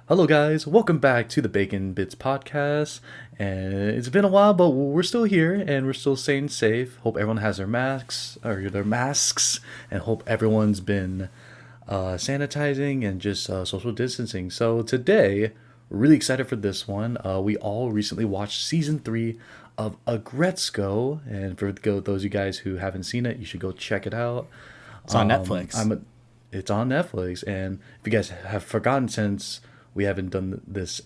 Hello, guys. Welcome back to the Bacon Bits podcast. And it's been a while, but we're still here and we're still staying safe. Hope everyone has their masks, and hope everyone's been sanitizing and just social distancing. So today, we're really excited for this one. We all recently watched season 3 of Aggretsuko, and for those of you guys who haven't seen it, you should go check it out. It's on Netflix. It's on Netflix, and if you guys have forgotten, since we haven't done this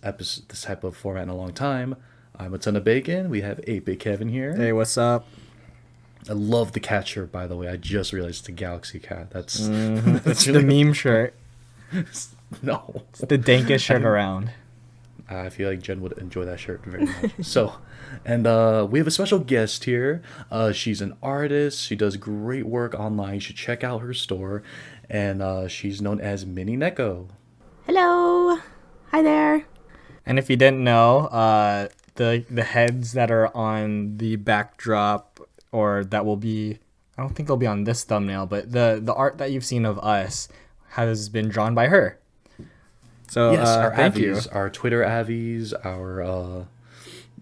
type of format in a long time, I'm a ton of bacon. We have 8-Bit Kevin here. Hey, what's up? I love the cat shirt, by the way. I just realized it's the Galaxy cat. That's It's really the meme shirt. No, It's the dankest shirt around. I feel like Jen would enjoy that shirt very much. So, and we have a special guest here. She's an artist. She does great work online. You should check out her store. And she's known as minninekko. Hello. Hi there. And if you didn't know, the heads that are on the backdrop, or that will be, I don't think they'll be on this thumbnail, but the art that you've seen of us has been drawn by her. So Yes, our thank avies, you. our Twitter avies, our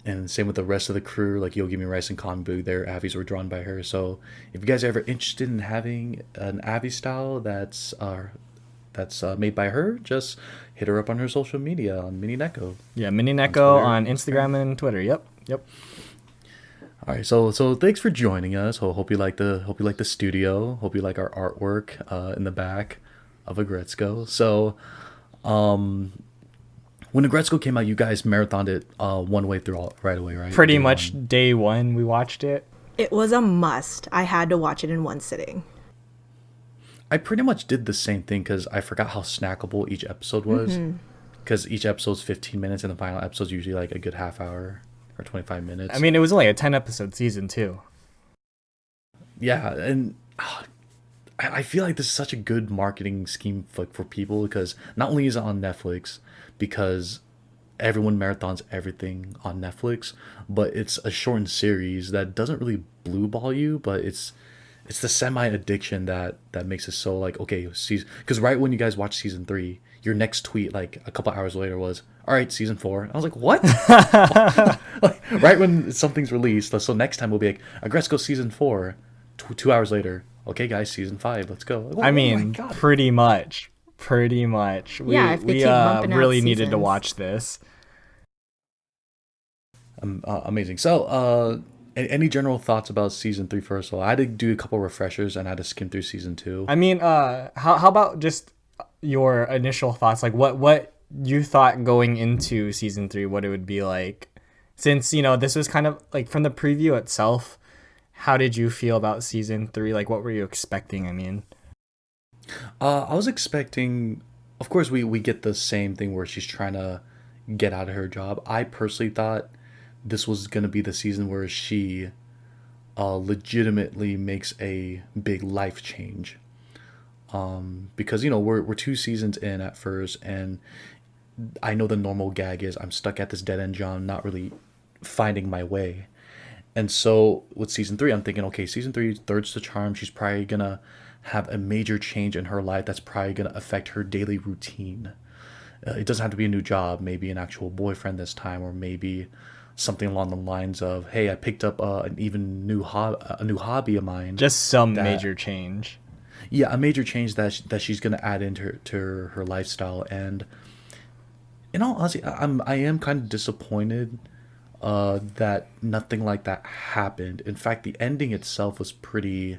and same with the rest of the crew, like YoGimmeRice and ComiBoog. Their avies were drawn by her. So if you guys are ever interested in having an avi style that's made by her, just hit her up on her social media on minninekko. Yeah, On minninekko Twitter. on Instagram and Twitter. Yep. All right, so thanks for joining us. Hope you like the studio. Hope you like our artwork in the back of Aggretsuko. So, when Aggretsuko came out, you guys marathoned it one way through right away, right? Pretty Day much one. day one we watched it. It was a must. I had to watch it in one sitting. I pretty much did the same thing because I forgot how snackable each episode was. Because each episode's 15 minutes and the final episode's usually like a good half hour or 25 minutes. I mean, it was only a 10-episode season too. Yeah, and I feel like this is such a good marketing scheme for people, because not only is it on Netflix, because everyone marathons everything on Netflix, but it's a shortened series that doesn't really blue ball you, but it's the semi addiction that makes it so like, okay, because right when you guys watch season 3, your next tweet like a couple hours later was, all right, season 4. I was like, what? Like, right when something's released, so next time we'll be like, Aggretsuko season 4. 2 hours later, okay guys, season 5, let's go. Like, I oh mean, my God. pretty much. We Yeah, if they keep bumping out really needed to seasons. watch this. Amazing. So any general thoughts about season 3 first of all? I had to do a couple refreshers and I had to skim through season 2. I mean, how about just your initial thoughts? Like, what you thought going into season 3, what it would be like, since this was kind of like from the preview itself. How did you feel about season 3? Like, what were you expecting? I mean, I was expecting, of course, we get the same thing where she's trying to get out of her job. I personally thought this was going to be the season where she legitimately makes a big life change. Because, we're 2 seasons in at first, and I know the normal gag is I'm stuck at this dead end job, not really finding my way. And so with season 3, I'm thinking, okay, season 3, third's the charm. She's probably going to have a major change in her life that's probably going to affect her daily routine. It doesn't have to be a new job, maybe an actual boyfriend this time, or maybe something along the lines of, hey, I picked up a new hobby of mine. just some that- major change. Yeah, a major change that she's going to add into her lifestyle. And in all honesty, I am kind of disappointed that nothing like that happened. In fact, the ending itself was pretty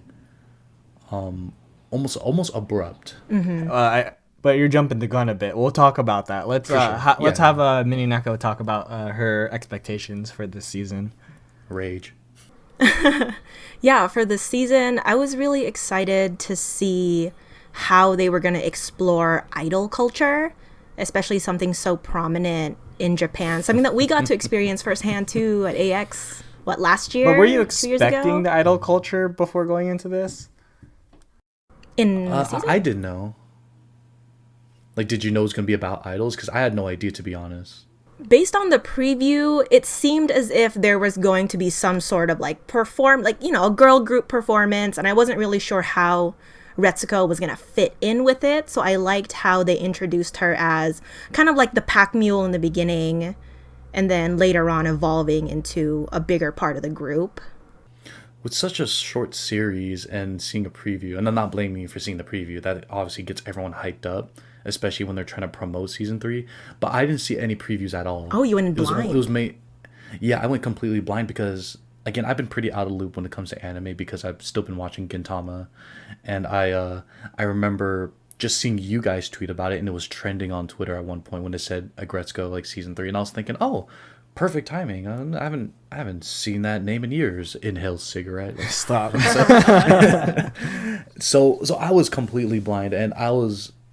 almost abrupt. But you're jumping the gun a bit. We'll talk about that. Let's For sure. let's Yeah. have minninekko talk about her expectations for this season. Rage. Yeah, for this season, I was really excited to see how they were going to explore idol culture, especially something so prominent in Japan. Something that we got to experience firsthand too at AX, last year? But were you 2 years ago? expecting the idol culture before going into this? In the I season? didn't know. Like, did you know it was going to be about idols? Because I had no idea, to be honest. Based on the preview, it seemed as if there was going to be some sort of a girl group performance, and I wasn't really sure how Retsuko was gonna fit in with it. So I liked how they introduced her as kind of like the pack mule in the beginning, and then later on evolving into a bigger part of the group. With such a short series and seeing a preview, and I'm not blaming you for seeing the preview, that obviously gets everyone hyped up, especially when they're trying to promote season 3. But I didn't see any previews at all. Oh, you went blind. It was made. Yeah, I went completely blind because, again, I've been pretty out of loop when it comes to anime because I've still been watching Gintama, and I remember just seeing you guys tweet about it, and it was trending on Twitter at one point when it said Aggretsuko like season 3, and I was thinking, oh, perfect timing. I haven't seen that name in years. Inhale cigarette. Stop. So I was completely blind, and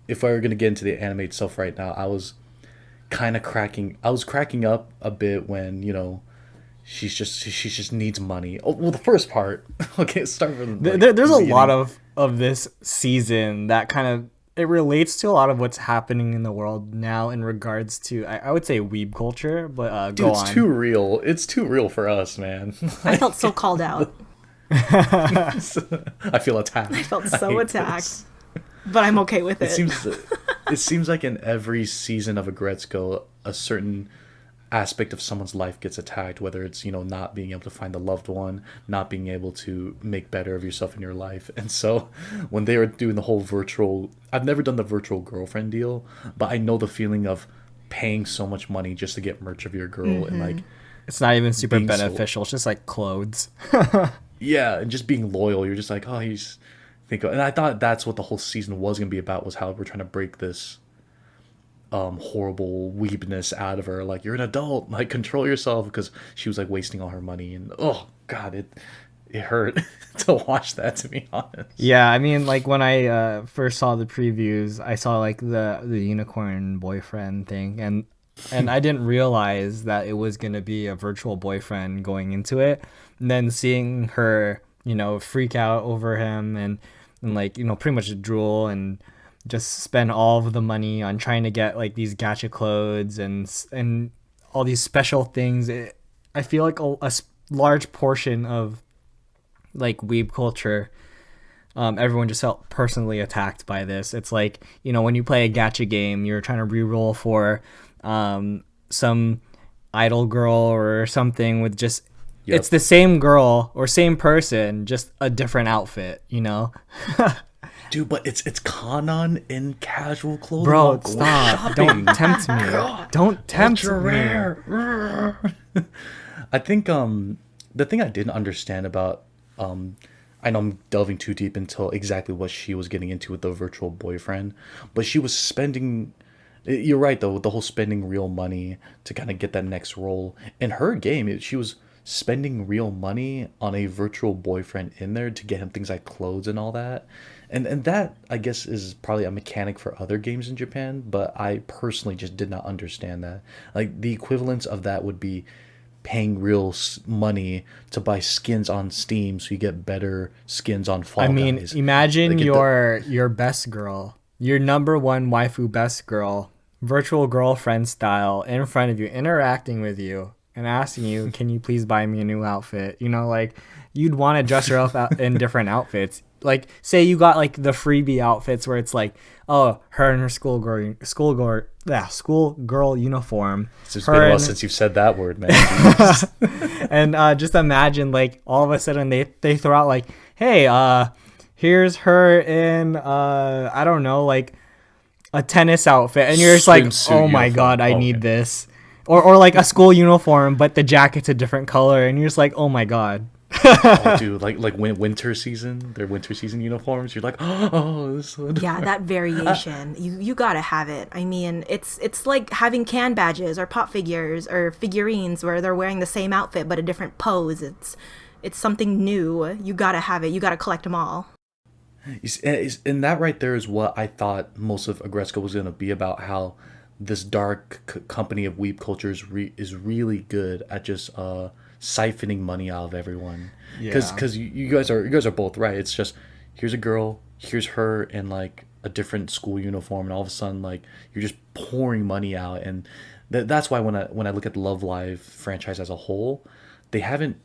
if I were gonna get into the anime itself right now, I was cracking up a bit when, she just needs money. Oh, well, the first part. Okay, start from There's a lot of this season that kind of, it relates to a lot of what's happening in the world now in regards to, I would say, weeb culture, but Dude, go it's on. too real. It's too real for us, man. I felt so called out. I feel attacked. I felt so hate attacked. this. But I'm okay with it. It seems like in every season of Aggretsuko, a certain aspect of someone's life gets attacked, whether it's, not being able to find the loved one, not being able to make better of yourself in your life. And so when they were doing the whole virtual, I've never done the virtual girlfriend deal, but I know the feeling of paying so much money just to get merch of your girl, and like, It's not even super being beneficial. It's just like clothes. yeah, and just being loyal. You're just like, oh, and I thought that's what the whole season was gonna be about, was how we're trying to break this horrible weebness out of her. Like, you're an adult, like, control yourself, because she was like wasting all her money, and oh god, it hurt to watch that, to be honest. Yeah, I mean, like when I first saw the previews, I saw like the unicorn boyfriend thing, and I didn't realize that it was gonna be a virtual boyfriend going into it. And then seeing her, freak out over him and like, pretty much drool and just spend all of the money on trying to get like these gacha clothes and all these special things. I feel like a large portion of like weeb culture, everyone just felt personally attacked by this. It's like, when you play a gacha game, you're trying to re-roll for some idol girl or something with just, Yep. It's the same girl or same person, just a different outfit, Dude, but it's Kanon in casual clothing. Bro, stop. Don't tempt me. Don't tempt me. Rare. I think the thing I didn't understand about, I know I'm delving too deep into exactly what she was getting into with the virtual boyfriend, but she was spending, you're right though, with the whole spending real money to kind of get that next role. In her game, she was spending real money on a virtual boyfriend in there to get him things like clothes and all that. And that, I guess, is probably a mechanic for other games in Japan, but I personally just did not understand that. Like, the equivalence of that would be paying real money to buy skins on Steam so you get better skins on Fall Guys. Imagine your best girl, your number one waifu best girl, virtual girlfriend style, in front of you, interacting with you and asking you, can you please buy me a new outfit? Like, you'd want to dress her up in different outfits. Like, say you got like the freebie outfits where it's like, oh, her in her schoolgirl uniform. It's been a while since you've said that word, man. And just imagine, like, all of a sudden they throw out like, hey, here's her in I don't know, like a tennis outfit, and you're just like, oh my god, I need this. Or like a school uniform, but the jacket's a different color, and you're just like, oh my god. Oh, dude, like winter season, their winter season uniforms. You're like, oh, this one. Yeah, that variation, you gotta have it. I mean, it's like having can badges or pop figures or figurines where they're wearing the same outfit but a different pose. It's something new. You gotta have it. You gotta collect them all. And that right there is what I thought most of Aggretsuko was gonna be about. How this dark company of weeb culture is really good at just siphoning money out of everyone. Because you guys are both right. It's just, here's a girl, here's her in like a different school uniform, and all of a sudden, like, you're just pouring money out. And that's why when I look at the Love Live franchise as a whole, they haven't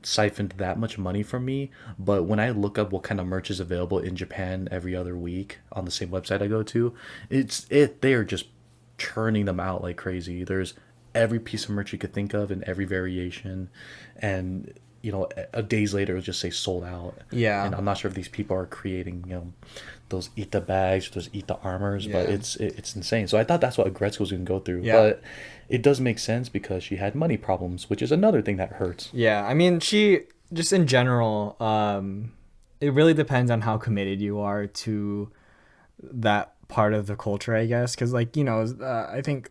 siphoned that much money from me, but when I look up what kind of merch is available in Japan every other week on the same website I go to, they are just churning them out like crazy. There's every piece of merch you could think of in every variation, and a days later it'll just say sold out. Yeah. And I'm not sure if these people are creating those Ita bags, those Ita armors, but it's insane. So I thought that's what Aggretsuko was going to go through. Yeah. But it does make sense because she had money problems, which is another thing that hurts. Yeah, I mean, she just in general, it really depends on how committed you are to that part of the culture, I guess. Because, like, I think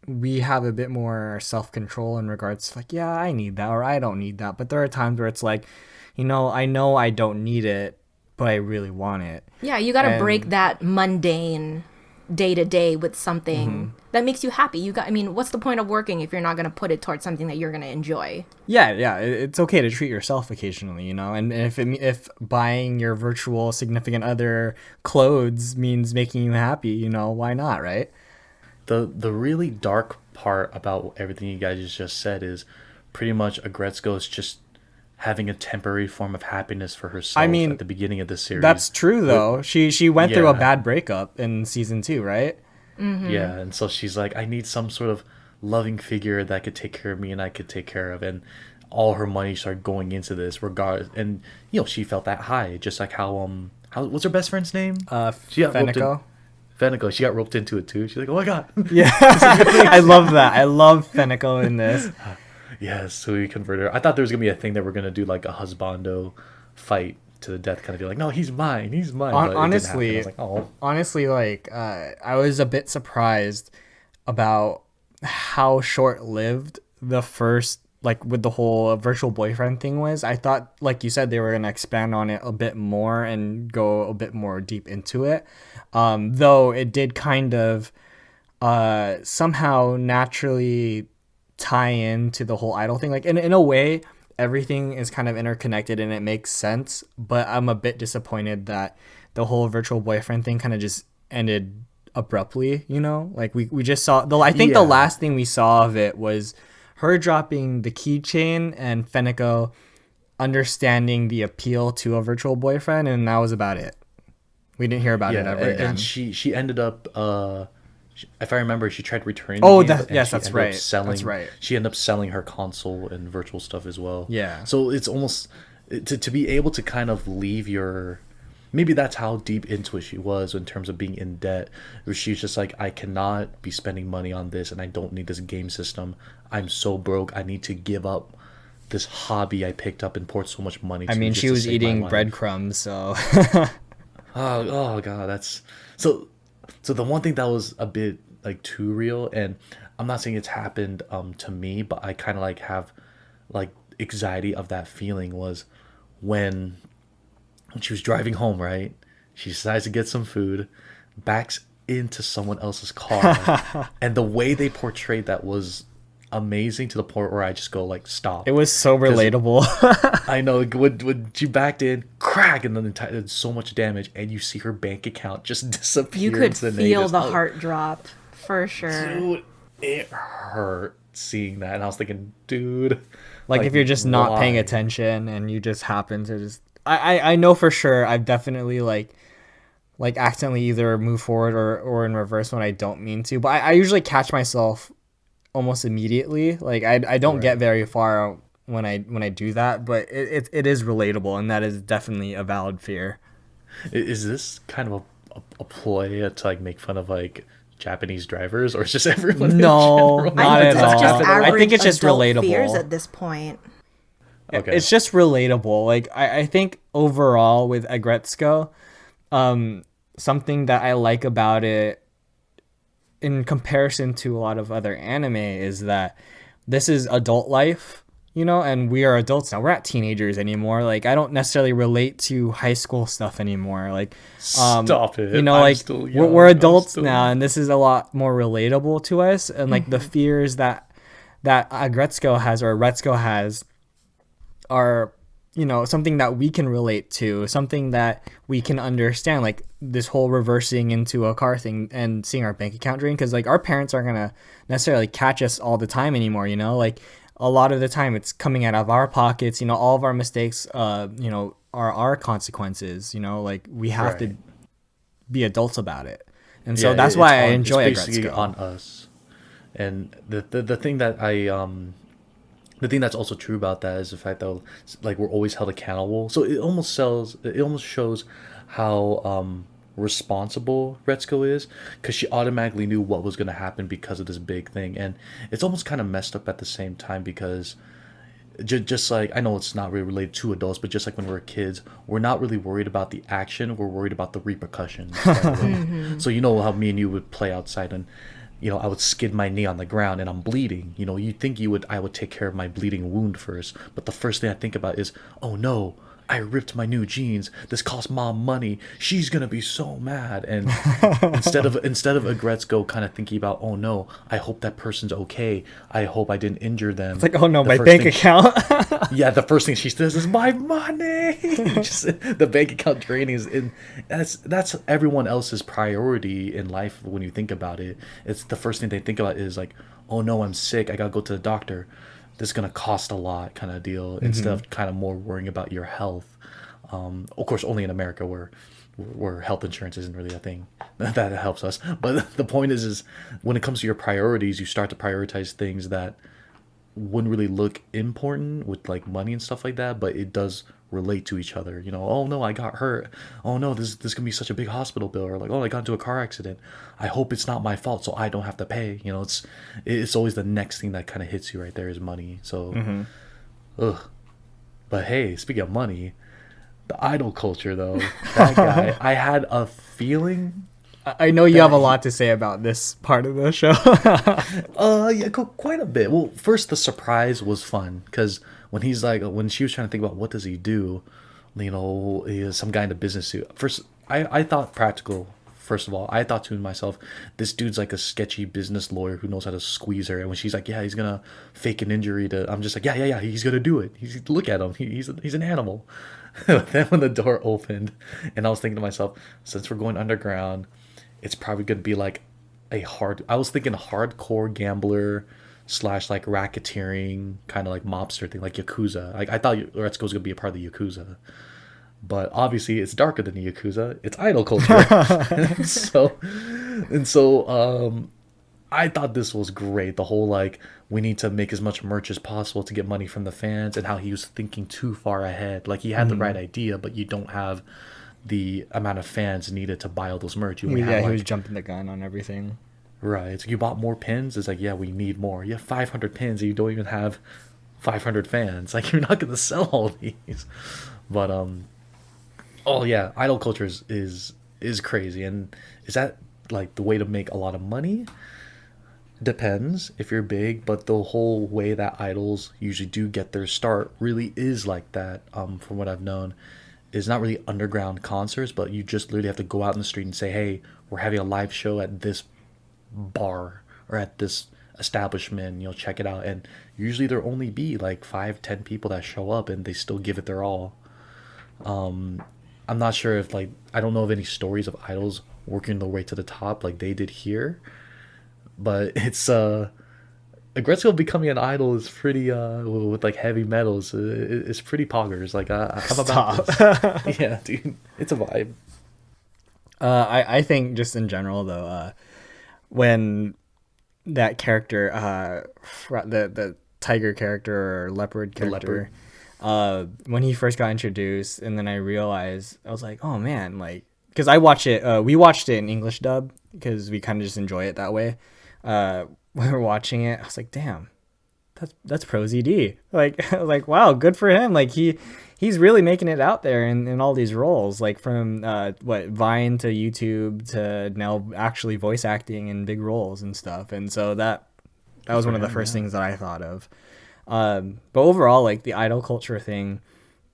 we have a bit more self-control in regards to, like, yeah, I need that or I don't need that. But there are times where it's like, I know I don't need it, but I really want it. Yeah, you got to break that mundane day to day with something that makes you happy. What's the point of working if you're not going to put it towards something that you're going to enjoy? Yeah, it's okay to treat yourself occasionally, and if buying your virtual significant other clothes means making you happy, why not, right? The really dark part about everything you guys just said is pretty much Aggretsuko is just having a temporary form of happiness for herself at the beginning of the series. That's true, though. She went through a bad breakup in season 2, right? Mm-hmm. Yeah, and so she's like, I need some sort of loving figure that could take care of me and I could take care of. And all her money started going into this regard. And, she felt that high. Just like how what's her best friend's name? She got Feneko. Feneko. She got roped into it, too. She's like, oh, my God. Yeah, I love that. I love Feneko in this. Yes, so we converted her. I thought there was going to be a thing that we're going to do like a husbando fight to the death, kind of be like, no, he's mine. But honestly, I was like, oh. Honestly, like, I was a bit surprised about how short-lived the first, like, with the whole virtual boyfriend thing was. I thought, like you said, they were going to expand on it a bit more and go a bit more deep into it. Though it did kind of somehow naturally tie into the whole idol thing. Like, in a way, everything is kind of interconnected and it makes sense, but I'm a bit disappointed that the whole virtual boyfriend thing kind of just ended abruptly, like we just saw the last thing we saw of it was her dropping the keychain and Feneko understanding the appeal to a virtual boyfriend, and that was about it. We didn't hear about it ever again. And she ended up if I remember, she tried returning. That's right. That's right. She ended up selling her console and virtual stuff as well. Yeah. So it's almost to be able to kind of leave your. Maybe that's how deep into it she was in terms of being in debt. Where she's just like, I cannot be spending money on this, and I don't need this game system. I'm so broke. I need to give up this hobby I picked up and poured so much money to. She was eating breadcrumbs, so. oh God, that's so. So the one thing that was a bit like too real, and I'm not saying it's happened to me, but I kind of like have like anxiety of that feeling was when she was driving home, right? She decides to get some food, backs into someone else's car, and the way they portrayed that was amazing to the point where I just go like, stop. It was so relatable. I know when she backed in, crack, and then there's so much damage, and you see her bank account just disappear. You could feel the heart drop for sure. Dude, it hurt seeing that, and I was thinking, dude, like if you're just not paying attention and you just happen to just, I know for sure I've definitely like accidentally either move forward or in reverse when I don't mean to, but I usually catch myself almost immediately. Like I don't get very far when I do that, but it is relatable, and that is definitely a valid fear. Is this kind of a ploy to like make fun of like Japanese drivers, or is just everyone? No, not at all. I think it's just relatable. Fears at this point. Okay. It's just relatable. Like I think overall with Aggretsuko, something that I like about it in comparison to a lot of other anime is that this is adult life, and we are adults now. We're not teenagers anymore. Like, I don't necessarily relate to high school stuff anymore. Like, stop it. We're adults now, and this is a lot more relatable to us. And like the fears that Aggretsuko has or Retsuko has are, something that we can relate to, something that we can understand, like this whole reversing into a car thing and seeing our bank account drain. Because like our parents aren't gonna necessarily catch us all the time anymore, like a lot of the time it's coming out of our pockets. You know, all of our mistakes, you know, are our consequences. You know, like we have to be adults about it, and so that's why I enjoy it's basically Aggretsuko. on us. And the thing that the thing that's also true about that is the fact that like we're always held accountable. So it almost shows how responsible Retsuko is, because she automatically knew what was going to happen because of this big thing. And it's almost kind of messed up at the same time, because just like, I know it's not really related to adults, but just like when we're kids, we're not really worried about the action, we're worried about the repercussions. So you know how me and you would play outside, and you know, I would skid my knee on the ground and I'm bleeding. You know, you think I would take care of my bleeding wound first, but the first thing I think about is, oh no, I ripped my new jeans. This cost mom money. She's gonna be so mad. And instead of Aggretsuko kind of thinking about, oh no, I hope that person's okay. I hope I didn't injure them. It's like, oh no, my bank account. Yeah, the first thing she says is my money. Just the bank account draining is in. That's everyone else's priority in life when you think about it. It's the first thing they think about is like, oh no, I'm sick. I gotta go to the doctor. This is gonna cost a lot, kind of deal. Instead of kind of more worrying about your health. Of course, only in America where health insurance isn't really a thing that helps us. But the point is when it comes to your priorities, you start to prioritize things that wouldn't really look important with like money and stuff like that, but it does relate to each other. You know, oh no, I got hurt. Oh no, this can be such a big hospital bill. Or like, oh, I got into a car accident. I hope it's not my fault, so I don't have to pay. You know, it's always the next thing that kind of hits you right there is money. So, ugh. But hey, speaking of money, the idol culture though, that guy, I had a feeling. I know you have a lot to say about this part of the show. Yeah, quite a bit. Well, first the surprise was fun, because when she was trying to think about what does he do, you know, he is some guy in a business suit. First, I thought practical. First of all, I thought to myself, this dude's like a sketchy business lawyer who knows how to squeeze her. And when she's like, yeah, he's gonna fake an injury I'm just like, yeah, he's gonna do it. Look at him, he's an animal. Then when the door opened, and I was thinking to myself, since we're going underground, it's probably going to be like I was thinking hardcore gambler / like racketeering kind of like mobster thing, like Yakuza. I thought Retsuko was going to be a part of the Yakuza. But obviously it's darker than the Yakuza. It's idol culture. so I thought this was great. The whole like, we need to make as much merch as possible to get money from the fans, and how he was thinking too far ahead. Like he had the right idea, but you don't have the amount of fans needed to buy all those merch. He was jumping the gun on everything. Right. So you bought more pins. It's like, yeah, we need more. You have 500 pins and you don't even have 500 fans. Like, you're not going to sell all these. But, oh yeah, idol culture is crazy. And is that like the way to make a lot of money? Depends if you're big, but the whole way that idols usually do get their start really is like that, from what I've known. Is not really underground concerts, but you just literally have to go out in the street and say, hey, we're having a live show at this bar or at this establishment, you know, check it out. And usually there only be like 5-10 people that show up, and they still give it their all. I'm not sure if like, I don't know of any stories of idols working their way to the top like they did here, but it's Aggretsuko becoming an idol is pretty with like heavy metals. It's pretty poggers. Like I'm about this. Yeah, dude, it's a vibe. I think just in general though, when that character, the tiger character or leopard character, when he first got introduced, and then I realized, I was like, oh man, like, because we watched it in English dub because we kind of just enjoy it that way. When we were watching it, I was like, damn, that's Pro ZD. Like, I was like, wow, good for him. Like he's really making it out there in all these roles, like from Vine to YouTube to now actually voice acting in big roles and stuff. And so that was one of the first things that I thought of. But overall, like the idol culture thing,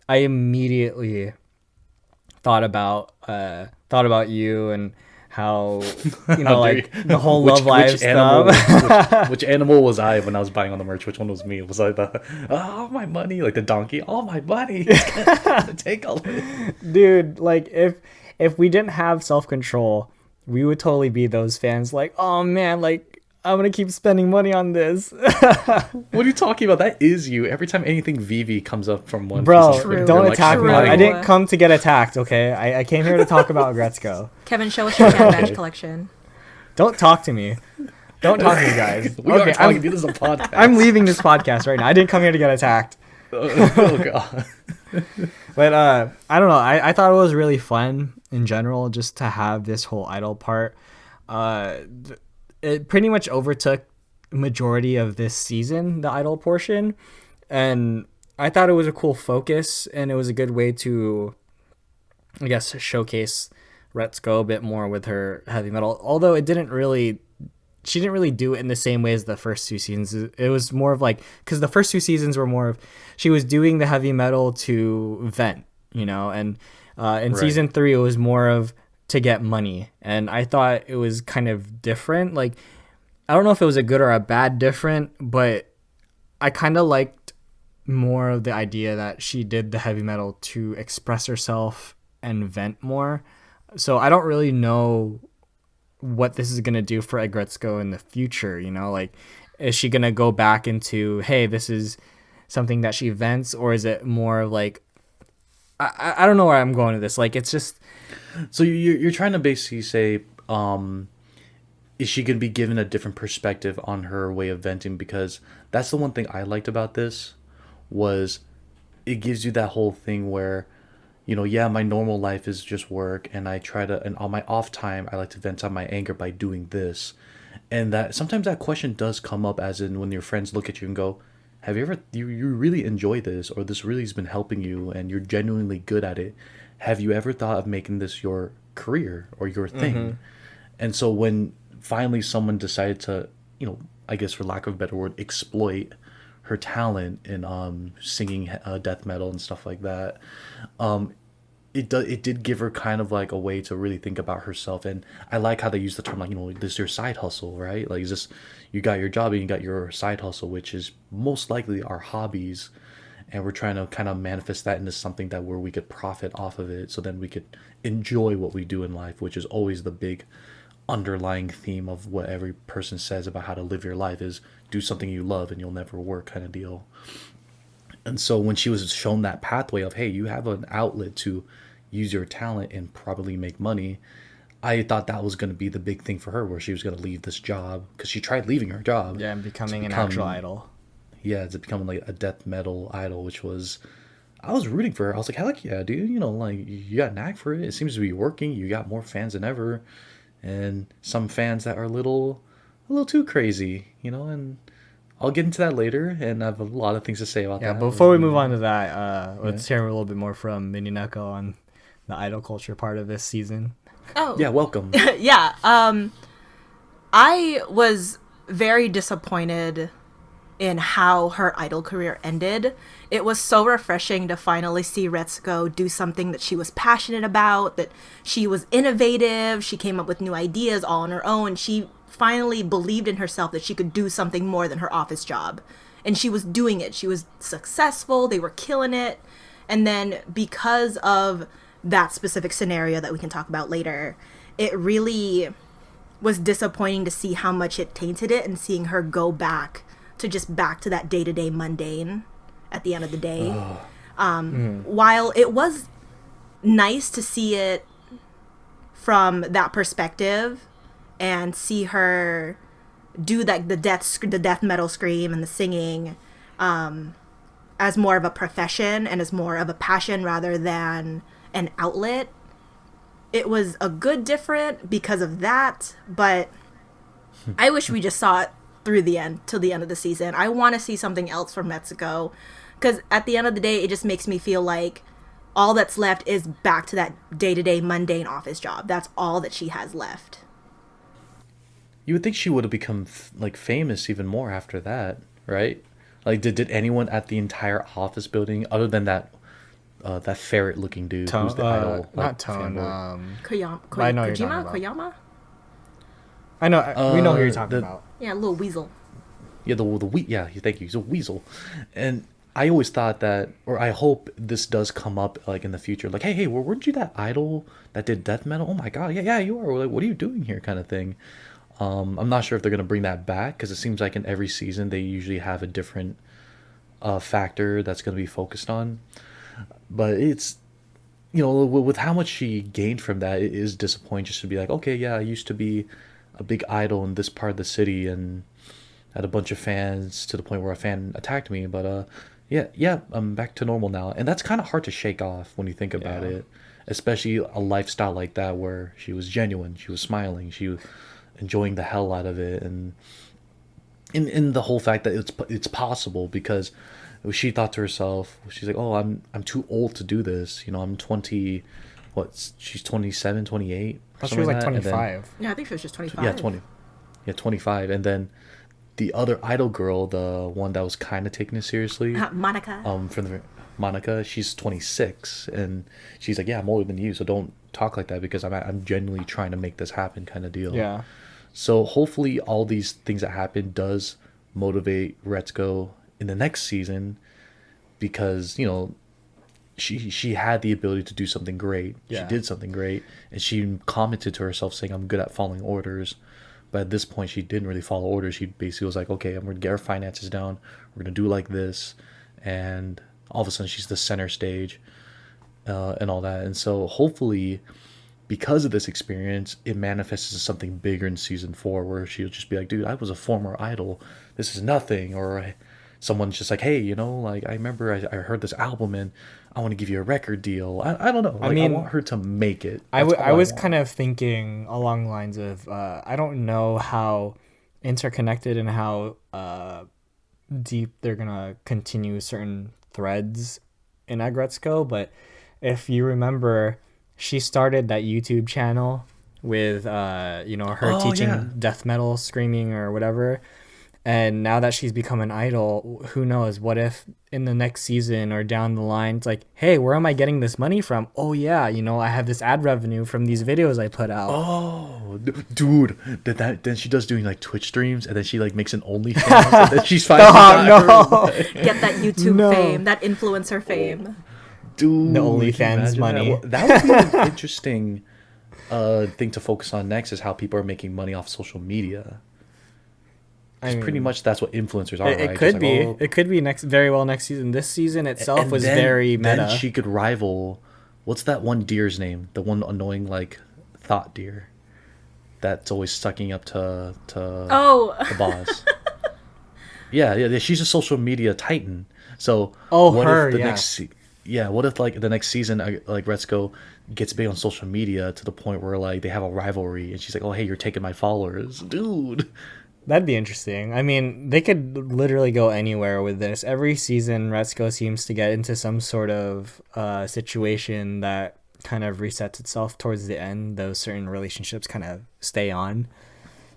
I immediately thought about you and how, you know, like the whole Love Live stuff. Which animal was I when I was buying on the merch? Which one was me? Was I my money, like the donkey? Oh, my money! Take all of it. Dude, like if we didn't have self-control, we would totally be those fans. Like, oh man, like I'm gonna keep spending money on this. What are you talking about? That is you. Every time anything VV comes up from one Bro, piece of Twitter, don't you're attack I'm me. buying I it. didn't come to get attacked, okay? I came here to talk about Aggretsuko. Kevin, show us your fan badge collection. Don't talk to me. Don't talk to me, guys. We are talking. I'm, This is a podcast. I'm leaving this podcast right now. I didn't come here to get attacked. Oh god. But I don't know. I thought it was really fun in general just to have this whole idol part. It pretty much overtook majority of this season, the idol portion, and I thought it was a cool focus, and it was a good way to, I guess, showcase Retsuko a bit more with her heavy metal. Although she didn't really do it in the same way as the first two seasons. It was more of like, because the first two seasons were more of, she was doing the heavy metal to vent, and in season 3 it was more of to get money, and I thought it was kind of different. Like, I don't know if it was a good or a bad different, but I kind of liked more of the idea that she did the heavy metal to express herself and vent more. So I don't really know what this is going to do for Aggretsuko in the future, like, is she going to go back into, hey, this is something that she vents, or is it more like, I don't know where I'm going with this. Like, it's just... So you're trying to basically say, is she going to be given a different perspective on her way of venting? Because that's the one thing I liked about this, was it gives you that whole thing where, my normal life is just work, and and on my off time, I like to vent out my anger by doing this. And that sometimes that question does come up, as in when your friends look at you and go, have you ever, you really enjoy this, or this really has been helping you and you're genuinely good at it. Have you ever thought of making this your career or your thing? Mm-hmm. And so when finally someone decided to, I guess for lack of a better word, exploit her talent in singing death metal and stuff like that, it did give her kind of like a way to really think about herself. And I like how they use the term, like, this is your side hustle, right? Like, is this, you got your job and you got your side hustle, which is most likely our hobbies, and we're trying to kind of manifest that into something that where we could profit off of it, so then we could enjoy what we do in life, which is always the big underlying theme of what every person says about how to live your life, is do something you love and you'll never work, kind of deal. And so when she was shown that pathway of, hey, you have an outlet to use your talent and probably make money, I thought that was going to be the big thing for her, where she was going to leave this job, because she tried leaving her job. Yeah, and becoming an actual idol. Yeah, to become like a death metal idol, which was, I was rooting for her. I was like, heck yeah, dude, like, you got a knack for it. It seems to be working. You got more fans than ever. And some fans that are a little too crazy, and I'll get into that later, and I have a lot of things to say about that. Yeah, before we move on to that, let's hear a little bit more from minninekko on the idol culture part of this season. Oh. Yeah, welcome. Yeah, I was very disappointed in how her idol career ended. It was so refreshing to finally see Retsuko do something that she was passionate about, that she was innovative, she came up with new ideas all on her own. She finally believed in herself that she could do something more than her office job. And she was doing it. She was successful, they were killing it. And then because of that specific scenario that we can talk about later, it really was disappointing to see how much it tainted it, and seeing her go back to that day-to-day mundane at the end of the day. While it was nice to see it from that perspective and see her do like the death metal scream and the singing as more of a profession and as more of a passion rather than an outlet, it was a good different because of that. But I wish we just saw it through the end, till the end of the season. I want to see something else from Retsuko, because at the end of the day, it just makes me feel like all that's left is back to that day-to-day mundane office job. That's all that she has left. You would think she would have become like famous even more after that, right? Like, did anyone at the entire office building, other than that ferret-looking dude who's the idol, not Tone, Koyama? I know, we know who you're talking about. Yeah, little weasel. Yeah, thank you. He's a weasel. And I always thought that, or I hope this does come up like in the future, like, hey, weren't you that idol that did death metal? Oh my god, yeah, you are. Like, what are you doing here, kind of thing. I'm not sure if they're gonna bring that back because it seems like in every season they usually have a different factor that's gonna be focused on. But it's with how much she gained from that, it is disappointing just to be like, okay, yeah, I used to be a big idol in this part of the city and had a bunch of fans to the point where a fan attacked me, but yeah, I'm back to normal now, and that's kind of hard to shake off when you think about Yeah. it, especially a lifestyle like that where she was genuine, she was smiling, she was enjoying the hell out of it, and in the whole fact that it's possible because she thought to herself, she's like, oh, I'm too old to do this, I'm 20, what, she's 27, 28, I thought she something was like like that, and then 25. Yeah, I think she was just 25. yeah, 20, yeah, 25, and then the other idol girl, the one that was kind of taking it seriously, Monica. from the Monica, she's 26, and she's like, yeah, I'm older than you, so don't talk like that because I'm genuinely trying to make this happen, kind of deal. Yeah. So hopefully all these things that happen does motivate Retsuko in the next season because she had the ability to do something great. Yeah. She did something great, and she commented to herself saying, I'm good at following orders. But at this point, she didn't really follow orders. She basically was like, okay, I'm going to get our finances down. We're going to do like this. And all of a sudden, she's the center stage and all that. And so hopefully, because of this experience, it manifests as something bigger in season 4 where she'll just be like, dude, I was a former idol. This is nothing. Or someone's just like, hey, like, I remember I heard this album and I want to give you a record deal. I don't know. Like, I want her to make it. I That's all I was want. kind of thinking along the lines of I don't know how interconnected and how deep they're gonna continue certain threads in Aggretsuko, but if you remember, she started that YouTube channel with her Oh, teaching yeah. death metal screaming or whatever. And now that she's become an idol, who knows? What if in the next season or down the line, it's like, hey, where am I getting this money from? Oh, yeah, I have this ad revenue from these videos I put out. Oh, dude, then she does doing like Twitch streams, and then she like makes an OnlyFans, and then she's finally got her, Get that YouTube No. fame, that influencer fame. dude. The can you OnlyFans imagine money. That would be an interesting thing to focus on next is how people are making money off social media. I mean, Pretty much that's what influencers are, it right? could Just be. like, oh, It could be very well next season. This season itself and was then- very meta. Then she could rival. What's that one deer's name? The one annoying like thought deer that's always sucking up to Oh, the boss. Yeah, she's a social media titan. So Oh, what her, if the yeah. what if like the next season like Retsuko gets big on social media to the point where like they have a rivalry and she's like, oh hey, you're taking my followers, dude. That'd be interesting. I mean, they could literally go anywhere with this. Every season, Retsuko seems to get into some sort of situation that kind of resets itself towards the end. Those certain relationships kind of stay on.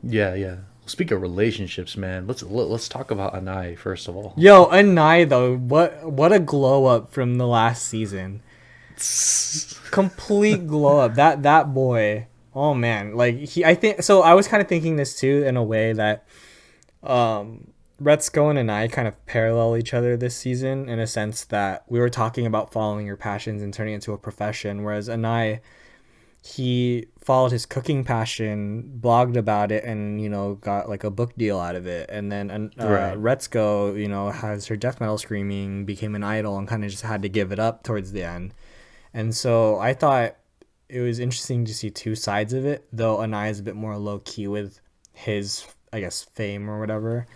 Yeah. Speaking of relationships, man, let's talk about Anai first of all. Yo, Anai though, what a glow up from the last season. Complete glow up. That boy. Oh man, like I think so. I was kind of thinking this too in a way that Retsuko and Anai kind of parallel each other this season in a sense that we were talking about following your passions and turning it into a profession, whereas Anai, he followed his cooking passion, blogged about it, and got like a book deal out of it. And then Right. Retsuko, has her death metal screaming, became an idol, and kind of just had to give it up towards the end. And so I thought it was interesting to see two sides of it, though Anai is a bit more low key with his, I guess, fame or whatever.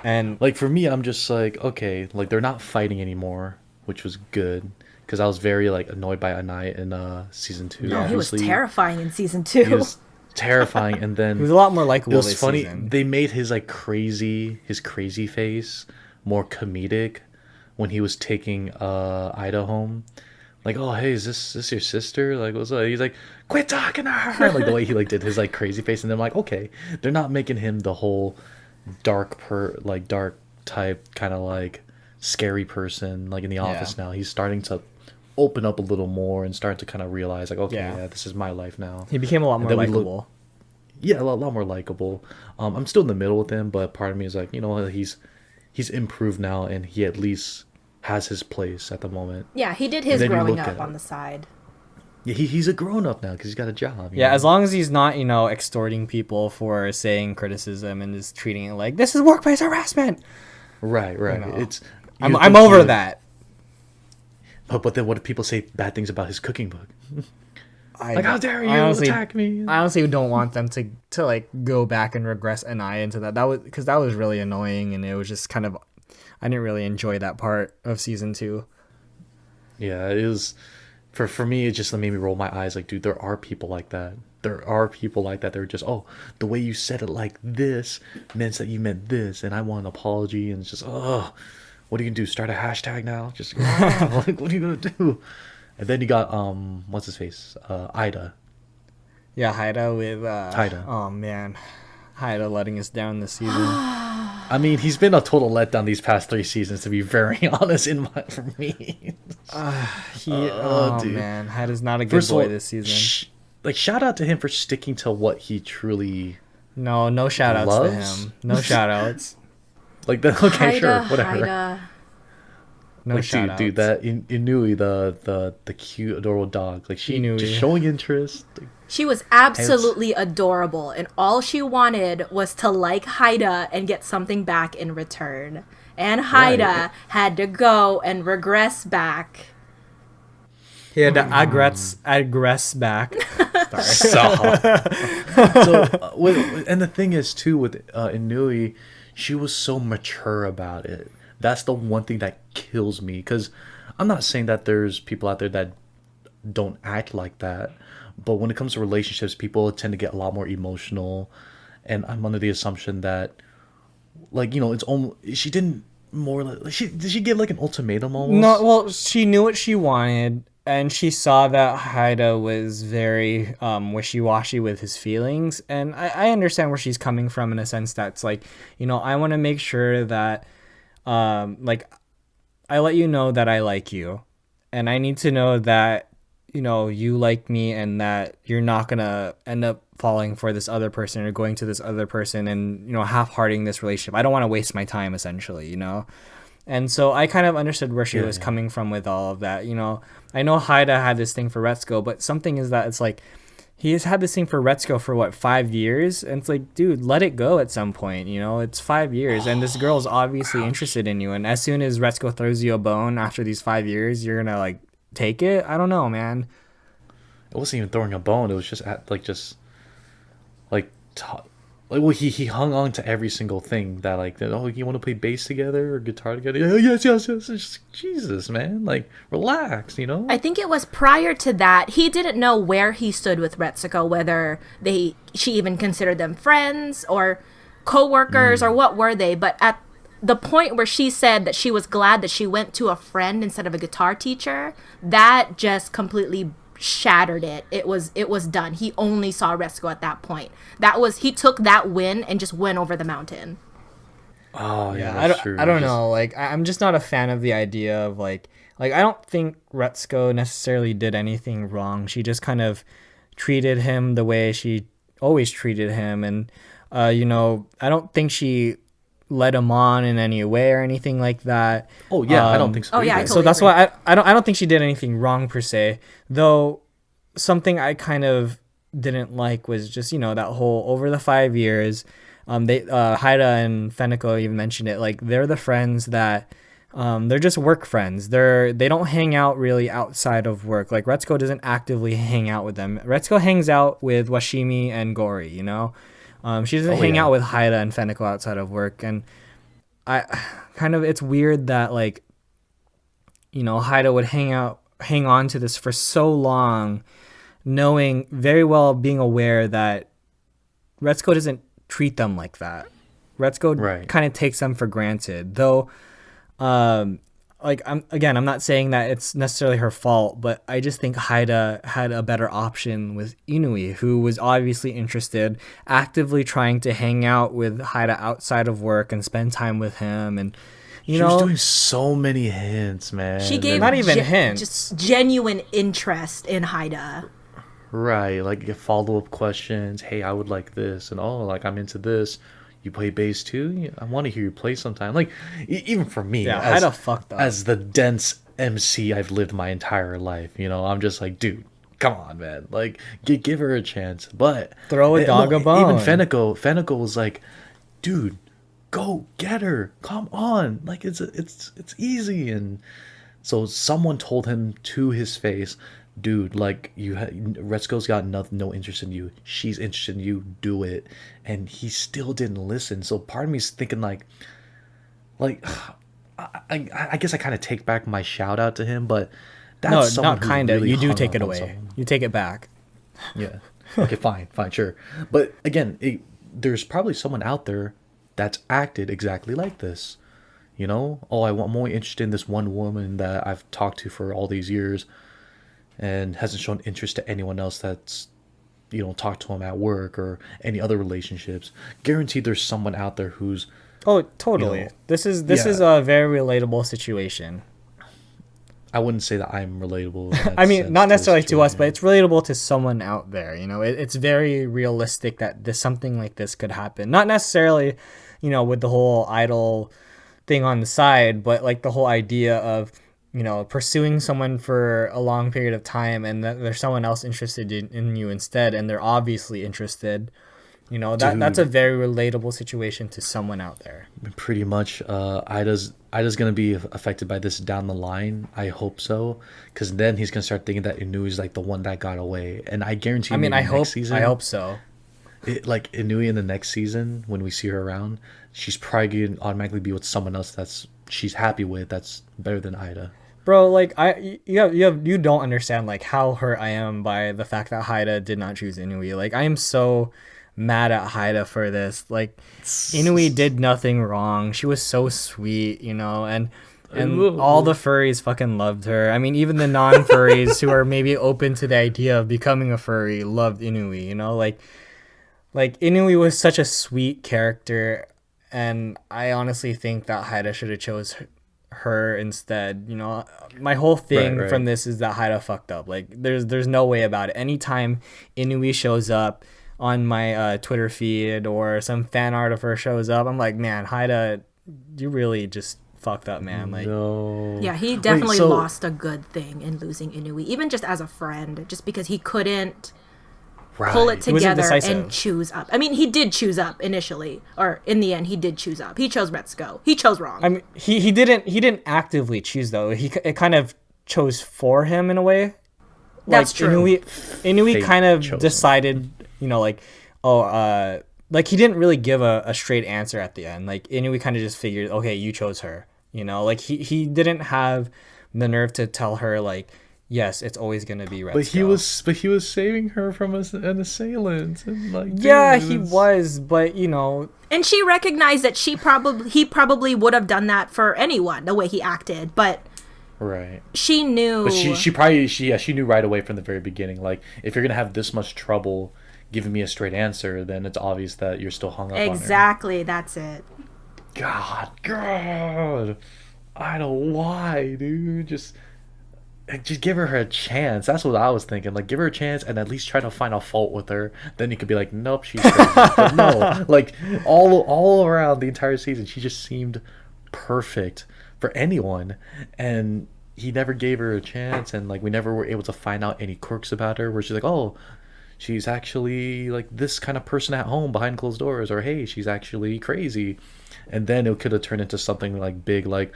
And Like for me, I'm just like, okay, like they're not fighting anymore, which was good because I was very like annoyed by Anai in season 2. no, he was Obviously, terrifying in season 2. He was terrifying, and then he was a lot more it likable was this funny. season. They made his crazy face more comedic when he was taking Ida home. Like, oh hey, is this your sister? Like, what's up? He's like, quit talking to her. Like the way he like did his like crazy face, and then I'm like, okay, they're not making him the whole dark type kind of like scary person like in the office now. He's starting to open up a little more and start to kind of realize like, okay, Yeah. yeah, this is my life now. He became a lot more then we look- likable. Yeah, a lot more likable. I'm still in the middle with him, but part of me is like, he's improved now, and he at least has his place at the moment. Yeah, he did his then you growing look up at on it. the side. Yeah, he's a grown up now because he's got a job. Yeah, as long as he's not, extorting people for saying criticism and just treating it like this is workplace harassment. Right. It's I'm over that. But then what if people say bad things about his cooking book? How dare you attack me? I honestly don't want them to like go back and regress NI into that. Because that was really annoying, and it was just kind of, I didn't really enjoy that part of season 2. Yeah, it is. For me, it just made me roll my eyes. Like, dude, there are people like that. There are people like that. They're just, the way you said it like this meant that you meant this, and I want an apology. And it's just, what are you gonna do? Start a hashtag now? Just, like, what are you gonna do? And then you got what's his face? Ida. Yeah, Haida with Haida. Oh man, Haida letting us down this season. I mean, he's been a total letdown these past 3 seasons, to be very honest. For me, dude. Man, Haida's not a good boy this season. Shout out to him for sticking to what he truly. No shout outs loves? to him. No shout outs. Like that. Okay, Haida, sure, whatever. Haida. No Like, shout outs. dude, that Inui, the cute, adorable dog. Like, she Inui. just showing interest. She was absolutely adorable, and all she wanted was to like Haida and get something back in return. And Haida Right. had to go and regress back. He had to aggress back. So, and the thing is too with Inui, she was so mature about it. That's the one thing that kills me, because I'm not saying that there's people out there that don't act like that, but when it comes to relationships, people tend to get a lot more emotional, and I'm under the assumption that, like, it's almost, she didn't more like, did she give like an ultimatum almost? No, well, she knew what she wanted, and she saw that Haida was very wishy-washy with his feelings, and I understand where she's coming from in a sense that's like, I want to make sure that, like, I let you know that I like you, and I need to know that, you like me, and that you're not gonna end up falling for this other person or going to this other person and, half-hearting this relationship. I don't want to waste my time, essentially, And so I kind of understood where she was coming from with all of that. I know Haida had this thing for Retsuko, but something is that it's like, he has had this thing for Retsuko for 5 years? And it's like, dude, let it go at some point. It's 5 years, and this girl is obviously interested in you. And as soon as Retsuko throws you a bone after these 5 years, you're gonna like take it. I don't know, man. It wasn't even throwing a bone. It was just well, he hung on to every single thing that, like, you want to play bass together or guitar together? Yeah, yes. It's just, Jesus, man, like, relax, I think it was prior to that. He didn't know where he stood with Retsuko, whether she even considered them friends or co-workers or what were they. But at the point where she said that she was glad that she went to a friend instead of a guitar teacher, that just completely shattered it. It was done. He only saw Retsuko at that point. He took that win and just went over the mountain. Oh yeah, that's true. I don't know. Like, I'm just not a fan of the idea of like I don't think Retsuko necessarily did anything wrong. She just kind of treated him the way she always treated him, and I don't think she led him on in any way or anything like that. Oh yeah, I don't think so. Oh yeah, I either. totally So that's agree. why I don't think she did anything wrong per se. Though something I kind of didn't like was just, that whole over the 5 years, they Haida and Feneko even mentioned it, like, they're the friends that they're just work friends. They don't hang out really outside of work. Like, Retsuko doesn't actively hang out with them. Retsuko hangs out with Washimi and Gori, she doesn't hang out with Haida and Feneko outside of work. And it's weird that, like, Haida would hang on to this for so long, knowing very well, being aware that Retsuko doesn't treat them like that. Retsuko kind of takes them for granted, though. I'm not saying that it's necessarily her fault, but I just think Haida had a better option with Inui, who was obviously interested, actively trying to hang out with Haida outside of work and spend time with him. And she was doing so many hints, man. She gave not even hints, just genuine interest in Haida. Right, like follow-up questions. Hey, I would like this, and like, I'm into this. You play bass too? Yeah, I want to hear you play sometime. Like, even for me, Haida fucked up. as the dense MC I've lived my entire life, I'm just like, dude, come on, man. Like, give her a chance. But Throw a dog a bone. Even Fenneko was like, dude, go get her. Come on. Like, it's easy. And so someone told him to his face, dude, like, Retsuko's got no interest in you. She's interested in you. Do it. And he still didn't listen. So part of me's thinking like I guess I kind of take back my shout out to him, but that's No, not who kind of. really You do hung take up it on away. someone. You take it back. Yeah. Okay, fine, sure. But again, there's probably someone out there that's acted exactly like this. You know, I'm only interested in this one woman that I've talked to for all these years, and hasn't shown interest to anyone else that's, talked to him at work or any other relationships. Guaranteed, there's someone out there who's. Oh, totally. This is a very relatable situation. I wouldn't say that I'm relatable. in that I mean, sense not to the necessarily to us, situation. but it's relatable to someone out there. It's very realistic that something like this could happen. Not necessarily, with the whole idol thing on the side, but like the whole idea of, pursuing someone for a long period of time and that there's someone else interested in you instead, and they're obviously interested. That's a very relatable situation to someone out there. Pretty much, Ida's gonna be affected by this down the line. I hope so, because then he's gonna start thinking that Inui's like the one that got away, and I guarantee. I mean, maybe I hope season, so. Like Inui in the next season, when we see her around, she's probably gonna automatically be with someone else that's she's happy with. That's better than Ida. Bro, like you don't understand like how hurt I am by the fact that Haida did not choose Inui. Like I am so mad at Haida for this. Like Inui did nothing wrong. She was so sweet, and all the furries fucking loved her. I mean, even the non-furries who are maybe open to the idea of becoming a furry loved Inui, like Inui was such a sweet character, and I honestly think that Haida should have chose her instead. My whole thing Right. from this is that Haida fucked up. Like there's no way about it. Anytime Inui shows up on my Twitter feed or some fan art of her shows up, I'm like, man, Haida, you really just fucked up, man. Like, No. Yeah, he definitely so- lost a good thing in losing Inui, even just as a friend, just because he couldn't pull it Right. He wasn't together decisive. and choose up. I mean, he did choose up initially, or in the end, he did choose up. He chose Retsuko. He chose wrong. I mean, he didn't actively choose though. It kind of chose for him in a way. That's true. Inui Fate kind of chose him. decided, like he didn't really give a straight answer at the end. Like Inui kind of just figured, okay, you chose her. Like he didn't have the nerve to tell her like, yes, it's always gonna be Retsuko. But he was saving her from an assailant. And like, Yeah, dude, he it's- was, but And she recognized that he probably would have done that for anyone, the way he acted, but Right. she knew. But she knew right away from the very beginning. Like, if you're gonna have this much trouble giving me a straight answer, then it's obvious that you're still hung up on her. Exactly, that's it. God, I don't know why, dude. Just give her a chance. That's what I was thinking. Like, give her a chance and at least try to find a fault with her. Then you could be like, nope, she's crazy. But no, like all around the entire season, she just seemed perfect for anyone, and he never gave her a chance. And like, we never were able to find out any quirks about her, where she's like, oh, she's actually like this kind of person at home behind closed doors, or hey, she's actually crazy. And then it could have turned into something like big, like,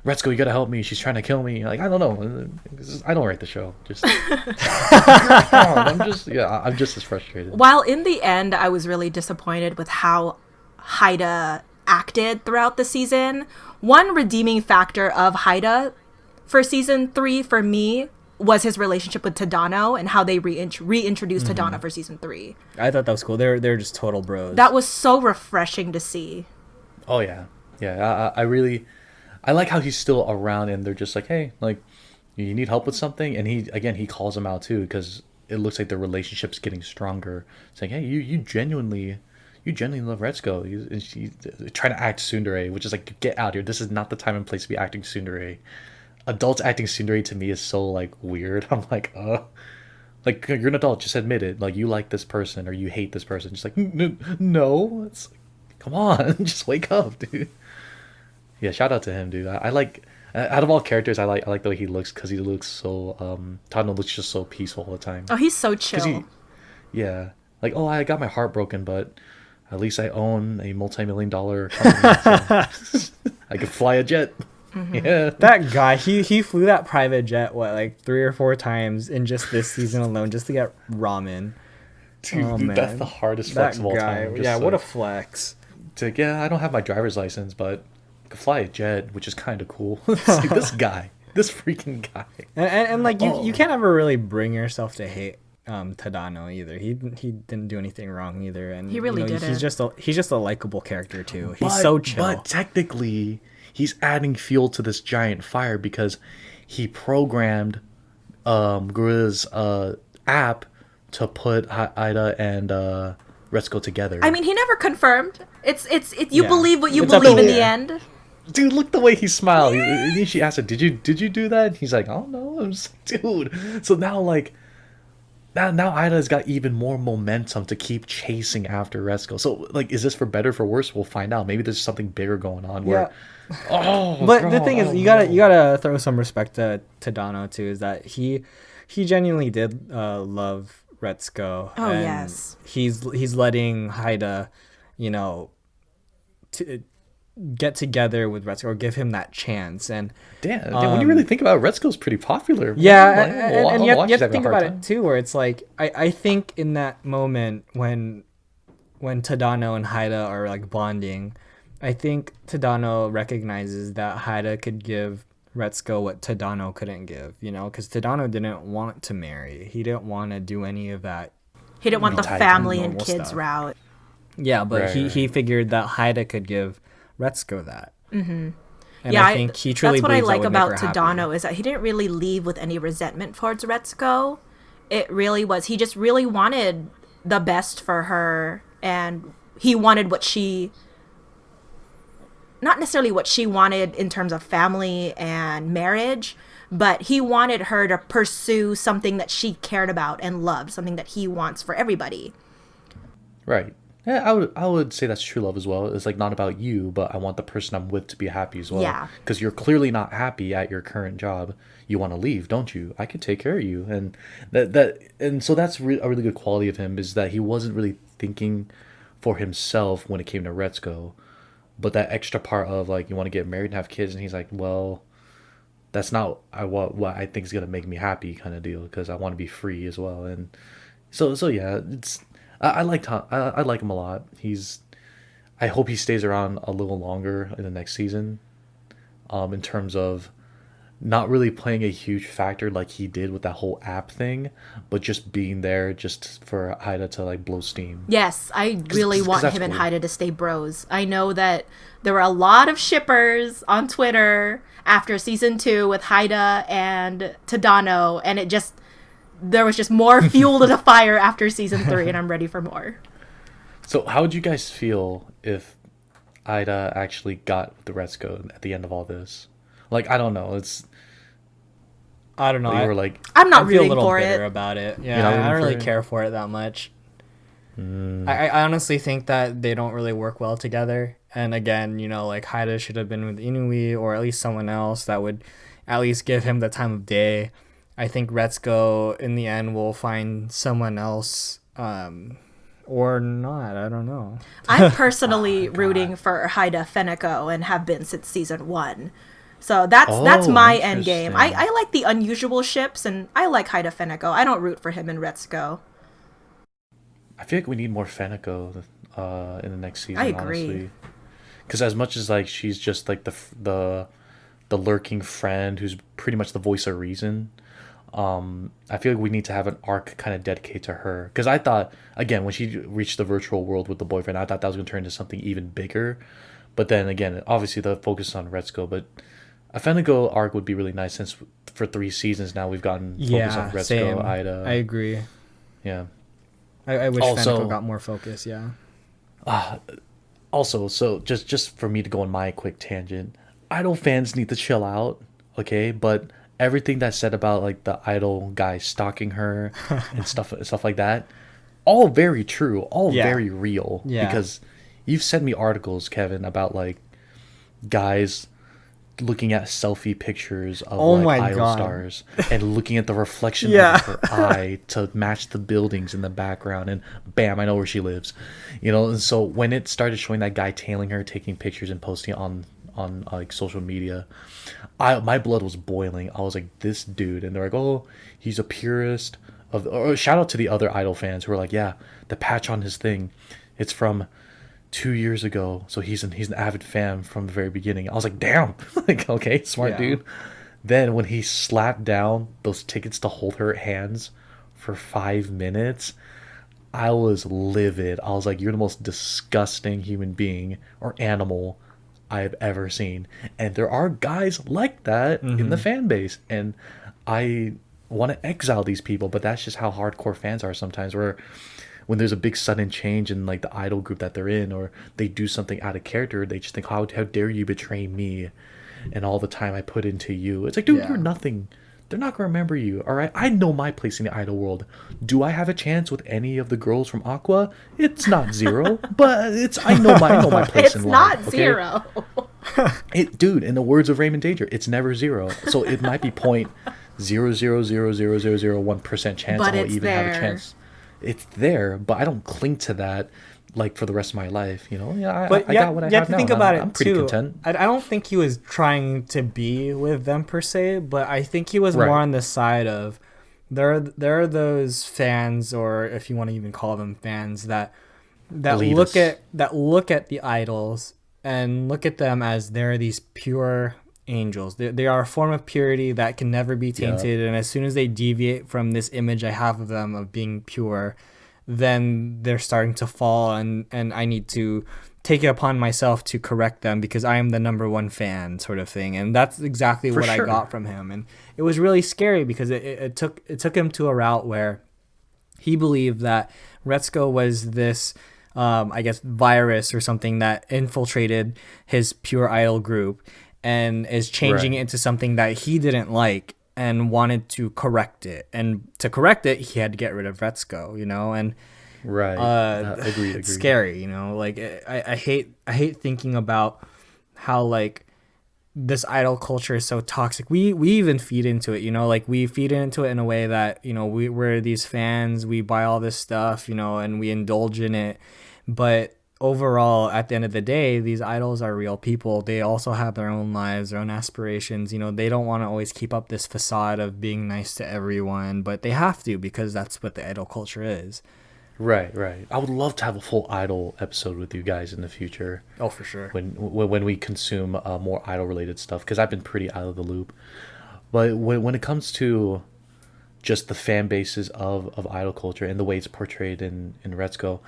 Retsuko, you gotta help me. She's trying to kill me. Like, I don't know. I don't write the show. Just, I'm just as frustrated. While in the end, I was really disappointed with how Haida acted throughout the season. One redeeming factor of Haida for season 3 for me was his relationship with Tadano and how they reintroduced Tadano for season 3. I thought that was cool. They're just total bros. That was so refreshing to see. Oh yeah, yeah. I like how he's still around, and they're just like, hey, like, you need help with something, and he calls him out too, because it looks like the relationship's getting stronger. Saying, hey, you genuinely love Retsuko. And she's trying to act tsundere, which is like, get out here. This is not the time and place to be acting tsundere. Adults acting tsundere to me is so like weird. I'm like, like, you're an adult, just admit it. Like, you like this person or you hate this person. Just like, no, it's like, come on, just wake up, dude. Yeah, shout out to him, dude. Out of all characters, I like the way he looks because he looks so Tano looks just so peaceful all the time. Oh, he's so 'Cause chill. yeah, like, oh, I got my heart broken, but at least I own a multi-million-dollar company, so I could fly a jet. Yeah, That guy, he flew that private jet what like 3 or 4 times in just this season alone just to get ramen. dude, Oh, that's man. the hardest That flex of all guy, time. Just yeah, what a like, flex. yeah, I don't have my driver's license, but I could fly a jet, which is kind of cool. It's like, this guy, this freaking guy. And like you Oh. can't ever really bring yourself to hate Tadano either. He didn't do anything wrong either, and He really didn't. he's just a likable character too. He's so chill. But technically, he's adding fuel to this giant fire because he programmed Gorilla's app to put Ida and Retsuko together. I mean, he never confirmed. It's you Yeah. believe what you It's up believe in in the the air. end. Dude, look the way he smiled. She asked him, "Did you do that?" He's like, "Oh no." I'm just like, dude. So now like now Ida's got even more momentum to keep chasing after Retsuko. So like, is this for better or for worse? We'll find out. Maybe there's something bigger going on. Where, oh, But bro, the thing is, oh, you no. gotta throw some respect to Tadano too. Is that he genuinely did love Retsuko. Oh, and yes. He's letting Haida, you know, to get together with Retsuko or give him that chance. And Damn, when you really think about it, Retsuko's pretty popular. yeah, Like, and why you have she's to having a think hard about time. it too, where it's like I think in that moment when Tadano and Haida are like bonding, I think Tadano recognizes that Haida could give Retsuko what Tadano couldn't give, you know, because Tadano didn't want to marry. He didn't want to do any of that. He didn't want the Type family and normal kids stuff. route. Yeah, but Right, he right. figured that Haida could give Retsuko that. Mm-hmm. And Yeah, I think he truly that's what I believes that like would make about her happy. Tadano is that he didn't really leave with any resentment towards Retsuko. It really was he just really wanted the best for her, and he wanted what she, not necessarily what she wanted in terms of family and marriage, but he wanted her to pursue something that she cared about and loved, something that he wants for everybody. Right. Yeah, I would say that's true love as well. It's like not about you, but I want the person I'm with to be happy as well. Yeah. Because you're clearly not happy at your current job. You want to leave, don't you? I could take care of you, and so that's a really good quality of him is that he wasn't really thinking for himself when it came to Retsuko, but that extra part of like you want to get married and have kids, and he's like, well, that's not what I think is gonna make me happy kind of deal because I want to be free as well, and so yeah, it's. I like him a lot. I hope he stays around a little longer in the next season. In terms of not really playing a huge factor like he did with that whole app thing, but just being there just for Haida to like blow steam. Yes, I really 'cause want that's him and cool. Haida to stay bros. I know that there were a lot of shippers on Twitter after season 2 with Haida and Tadano, and there was just more fuel to the fire after season 3, and I'm ready for more. So how would you guys feel if Ida actually got the Retsuko at the end of all this? Like, I don't know. I don't know. You were like, I'm not I feel a rooting little for bitter it. about it. not Yeah, I rooting don't for really it? care for it that much. I honestly think that they don't really work well together. And again, you know, like Haida should have been with Inui or at least someone else that would at least give him the time of day. I think Retsuko in the end will find someone else or not. I don't know. I'm personally rooting for Haida Feneko and have been since season 1. So that's Oh, my end game. interesting. I like the unusual ships, and I like Haida Feneko. I don't root for him and Retsuko. I feel like we need more Feneko in the next season. I agree. Because as much as like she's just like the lurking friend who's pretty much the voice of reason, I feel like we need to have an arc kind of dedicated to her. Because I thought again when she reached the virtual world with the boyfriend, I thought that was gonna turn into something even bigger. But then again, obviously the focus is on Retsuko, but a Feneko arc would be really nice since for 3 seasons now we've gotten focus on Retsuko, same. Ida. I agree. Yeah. I wish Also- Feneko got more focus. Yeah. Also, so just for me to go on my quick tangent, Idol fans need to chill out, okay? But everything that's said about like the Idol guy stalking her and stuff like that, all very true, all Yeah. very real. Yeah. Because you've sent me articles, Kevin, about like guys looking at selfie pictures of Oh like my idol God. stars and looking at the reflection Yeah. of her eye to match the buildings in the background, and bam, I know where she lives. You know, and so when it started showing that guy tailing her, taking pictures and posting on like social media, my blood was boiling. I was like, this dude, and they're like, oh, he's a purist of. Or shout out to the other idol fans who are like, yeah, the patch on his thing, it's from 2 years ago, so he's an avid fan from the very beginning. I was like, damn, like, okay, smart Yeah. dude. Then when he slapped down those tickets to hold her hands for 5 minutes, I was livid. I was like, you're the most disgusting human being or animal I've ever seen. And there are guys like that in the fan base, and I want to exile these people, but that's just how hardcore fans are sometimes, where when there's a big sudden change in like the idol group that they're in, or they do something out of character, they just think, how dare you betray me and all the time I put into you. It's like, dude, Yeah. you're nothing. They're not gonna remember you. All right, I know my place in the idol world. Do I have a chance with any of the girls from Aqua? It's not zero, but I know my place It's in not life. Okay? zero. Dude, in the words of RaymondDanger, it's never zero. So it might be 0.000001% chance But I'll it's even have a there. chance. It's there, but I don't cling to that like for the rest of my life. You know, yeah, But I got what I you have have to now. think And about I'm it pretty too. content. I don't think he was trying to be with them per se, but I think he was Right. more on the side of there are those fans, or if you want to even call them fans, that Elitists. look at the idols and look at them as they're these pure angels. They are a form of purity that can never be tainted, and as soon as they deviate from this image I have of them of being pure, then they're starting to fall, and I need to take it upon myself to correct them because I am the number one fan, sort of thing. And that's exactly For what sure. I got from him, and it was really scary because it took him to a route where he believed that Retsuko was this I guess virus or something that infiltrated his pure idol group and is changing Right. it into something that he didn't like and wanted to correct it. And to correct it, he had to get rid of Retsuko, you know, and Right. Agreed. it's scary, you know. Like I hate thinking about how like this idol culture is so toxic. We even feed into it, you know, like we feed into it in a way that, you know, we're these fans, we buy all this stuff, you know, and we indulge in it. But overall, at the end of the day, these idols are real people. They also have their own lives, their own aspirations. You know, they don't want to always keep up this facade of being nice to everyone, but they have to because that's what the idol culture is. Right. I would love to have a full idol episode with you guys in the future. Oh, for sure. When we consume more idol related stuff, because I've been pretty out of the loop. But when it comes to just the fan bases of idol culture and the way it's portrayed in Retsuko,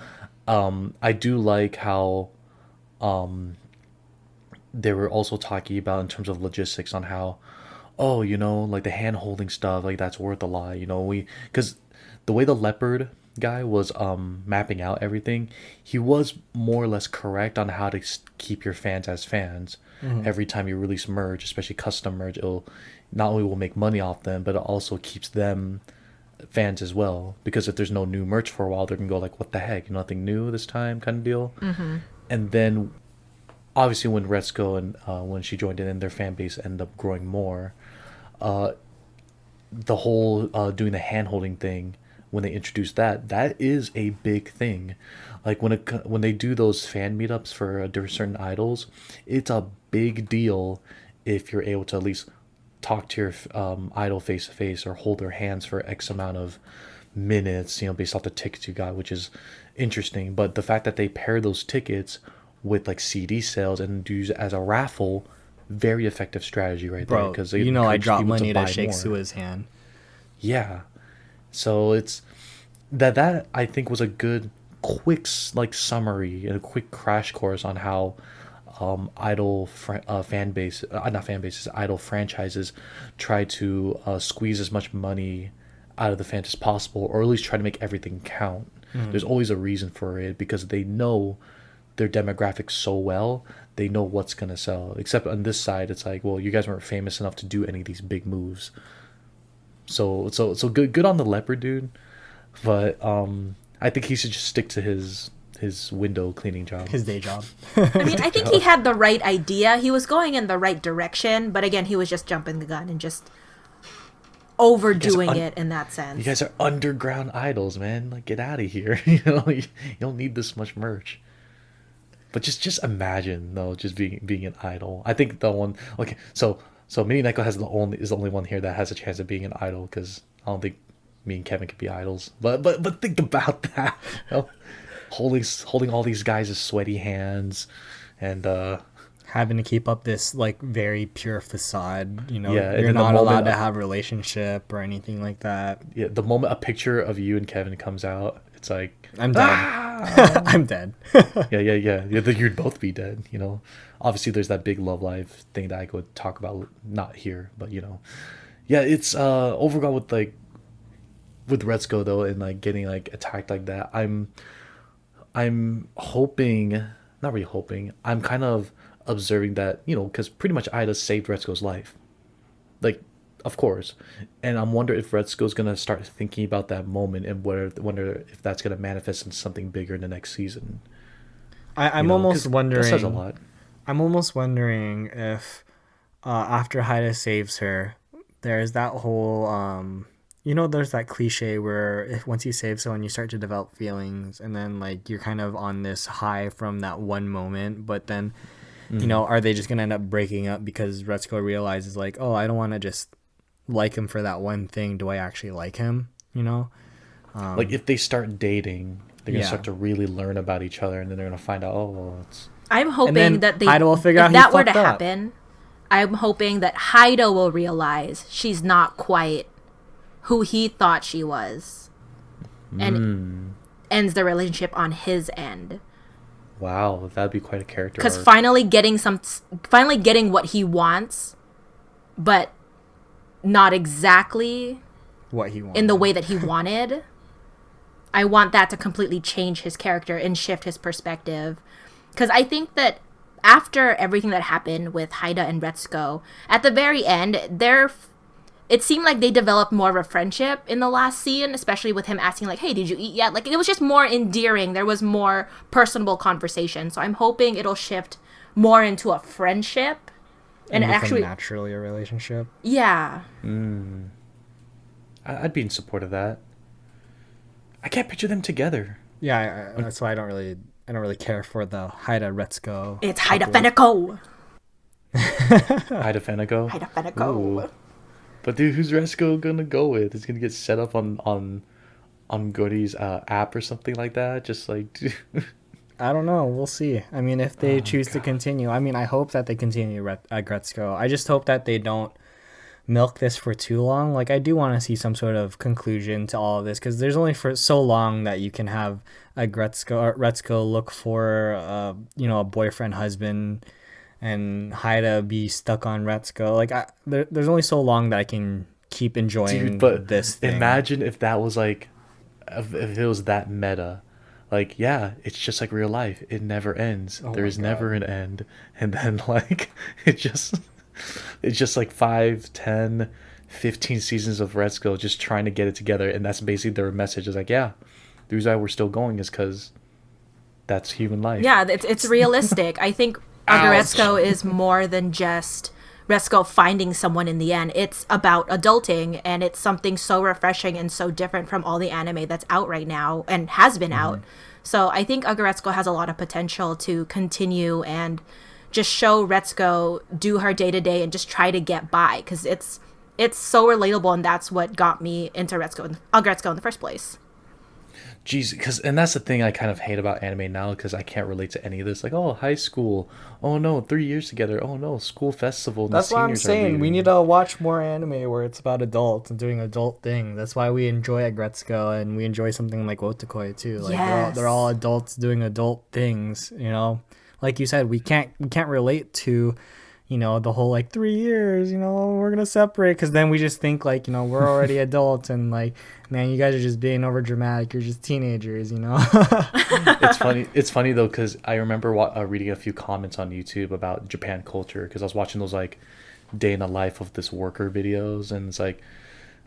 I do like how they were also talking about in terms of logistics on how, oh, you know, like the hand holding stuff, like that's worth a lot, you know, because the way the leopard guy was mapping out everything, he was more or less correct on how to keep your fans as fans. Every time you release merge, especially custom merge, it'll not only will make money off them, but it also keeps them fans as well, because if there's no new merch for a while, they're gonna go like, what the heck, nothing new this time, kind of deal. And then obviously when Retsuko and when she joined in, their fan base ended up growing more. The whole doing the hand holding thing, when they introduced that is a big thing. Like when they do those fan meetups for certain idols, it's a big deal if you're able to at least talk to your idol face to face or hold their hands for X amount of minutes, you know, based off the tickets you got, which is interesting. But the fact that they pair those tickets with like CD sales and do it as a raffle, very effective strategy right there. Bro, Because you know I dropped money to buy shake more. Sua's hand. Yeah. So it's that I think was a good quick like summary and a quick crash course on how idol fan base not fan bases idol franchises try to squeeze as much money out of the fans as possible, or at least try to make everything count. There's always a reason for it, because they know their demographics so well, they know what's gonna sell. Except on this side, it's like, well, you guys weren't famous enough to do any of these big moves. So good on the leopard dude, but I think he should just stick to his his window cleaning job. His day job. I mean, I think he had the right idea. He was going in the right direction, but again, he was just jumping the gun and just overdoing it in that sense. You guys are underground idols, man. Like, get out of here. You don't need this much merch. But just imagine, though, just being an idol. I think the one. Okay, so MiniNekko is the only one here that has a chance of being an idol, because I don't think me and Kevin could be idols. But think about that. Holding all these guys' sweaty hands, and having to keep up this like very pure facade. Yeah, you're not allowed to have a relationship or anything like that. Yeah, the moment a picture of you and Kevin comes out, it's like, I'm dead. I'm dead. yeah. You'd both be dead. Obviously there's that big love life thing that I could talk about, not here, but yeah, it's overall with Retsuko though, and like getting like attacked like that. I'm hoping, not really hoping, I'm kind of observing that, because pretty much Ida saved Retsuko's life. Like, of course. And I'm wondering if Retsuko's going to start thinking about that moment and wonder if that's going to manifest into something bigger in the next season. I'm almost wondering. That says a lot. I'm almost wondering if after Haida saves her, there's that whole there's that cliche where if once you save someone, you start to develop feelings, and then like you're kind of on this high from that one moment, but then are they just gonna end up breaking up because Retsuko realizes like, oh, I don't want to just like him for that one thing. Do I actually like him? Like if they start dating, they're gonna start to really learn about each other, and then they're gonna find out, oh, well, it's. I'm hoping that Haida will figure out if that were to happen, I'm hoping that Haida will realize she's not quite who he thought she was, and ends the relationship on his end. Wow, that'd be quite a character arc. Because finally getting what he wants, but not exactly what he wanted in the way that he wanted. I want that to completely change his character and shift his perspective. Because I think that after everything that happened with Haida and Retsuko, at the very end, it seemed like they developed more of a friendship in the last scene, especially with him asking like, hey, did you eat yet? Like, it was just more endearing. There was more personable conversation. So I'm hoping it'll shift more into a friendship. And actually naturally a relationship. Yeah. I'd be in support of that. I can't picture them together. Yeah, that's why I don't really care for the Haida Retsuko. It's Haida Feneko. Haida Feneko? Haida Feneko. But dude, who's Retsuko gonna go with? It's gonna get set up on Gory's app or something like that. Just like, I don't know. We'll see. I mean, if they choose to continue, I mean, I hope that they continue Aggretsuko. I just hope that they don't milk this for too long. Like, I do want to see some sort of conclusion to all of this, because there's only for so long that you can have Retsuko look for a boyfriend, husband, and Haida be stuck on Retsuko. Like, there's only so long that I can keep enjoying this thing. Imagine if that was like, if it was that meta. Like, yeah, it's just like real life. It never ends. There is never an end. And then like, it's just like 5, 10, 15 seasons of Retsuko just trying to get it together. And that's basically their message. Is like, yeah, the reason why we're still going is because that's human life. Yeah, it's realistic. I think Aggretsuko is more than just Retsuko finding someone in the end. It's about adulting, and it's something so refreshing and so different from all the anime that's out right now and has been out. So I think Aggretsuko has a lot of potential to continue and just show Retsuko do her day-to-day and just try to get by, because it's so relatable, and that's what got me into Aggretsuko in the first place. Jeez, and that's the thing I kind of hate about anime now, because I can't relate to any of this. Like, oh, high school. Oh, no, 3 years together. Oh, no, school festival. And that's what I'm saying. We need to watch more anime where it's about adults and doing adult things. That's why we enjoy Aggretsuko, and we enjoy something like Otakoi, too. Like, yes. they're all adults doing adult things, Like you said, we can't relate to, the whole like 3 years, we're going to separate, because then we just think like, we're already adults, and like, man, you guys are just being over dramatic. You're just teenagers, It's funny though, because I remember reading a few comments on YouTube about Japan culture, because I was watching those like day in the life of this worker videos, and it's like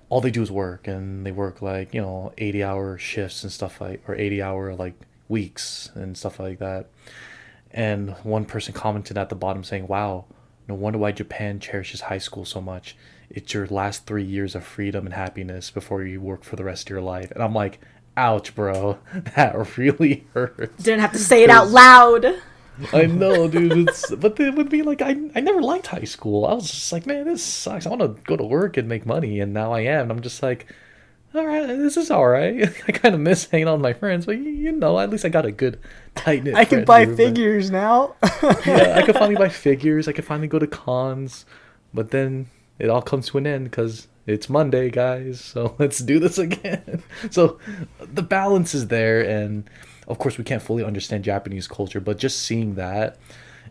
all they do is work, and they work like 80-hour shifts and stuff, like, or 80-hour like weeks and stuff like that. And one person commented at the bottom saying, "Wow, no wonder why Japan cherishes high school so much. It's your last 3 years of freedom and happiness before you work for the rest of your life." And I'm like, ouch, bro. That really hurts. Didn't have to say it out loud. I know, dude. But it would be like, I never liked high school. I was just like, man, this sucks. I want to go to work and make money. And now I am. And I'm just like, all right, this is all right. I kind of miss hanging out with my friends. But, at least I got a good, tight-knit I can friend buy group. figures now. Yeah, I could finally buy figures. I could finally go to cons. But then it all comes to an end because it's Monday, guys. So let's do this again. So the balance is there. And, of course, we can't fully understand Japanese culture. But just seeing that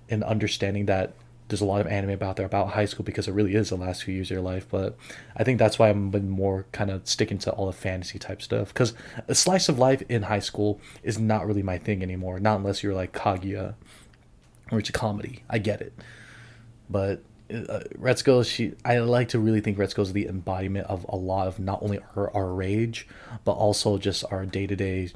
and understanding that there's a lot of anime out there about high school because it really is the last few years of your life. But I think that's why I've been more kind of sticking to all the fantasy type stuff. Because a slice of life in high school is not really my thing anymore. Not unless you're like Kaguya or it's a comedy. I get it. But Retsuko, I like to really think Retsuko is the embodiment of a lot of not only our rage, but also just our day-to-day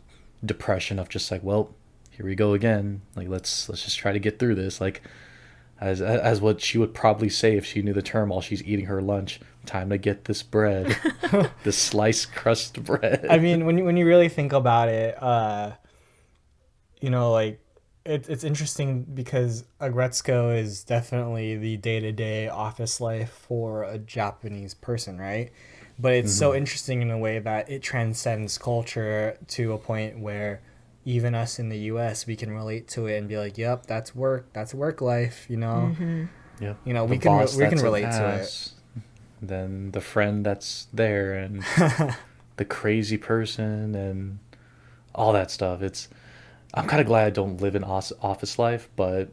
depression of just like, well, here we go again. Like, let's just try to get through this. Like, as what she would probably say if she knew the term while she's eating her lunch. Time to get this bread, this sliced crust bread. I mean, when you really think about it, like it's interesting because Aggretsuko is definitely the day-to-day office life for a Japanese person, right? But it's so interesting in a way that it transcends culture to a point where even us in the U.S., we can relate to it and be like, "Yep, that's work life," Yeah. We can relate to it. Then the friend that's there and the crazy person and all that stuff. I'm kind of glad I don't live in office life, but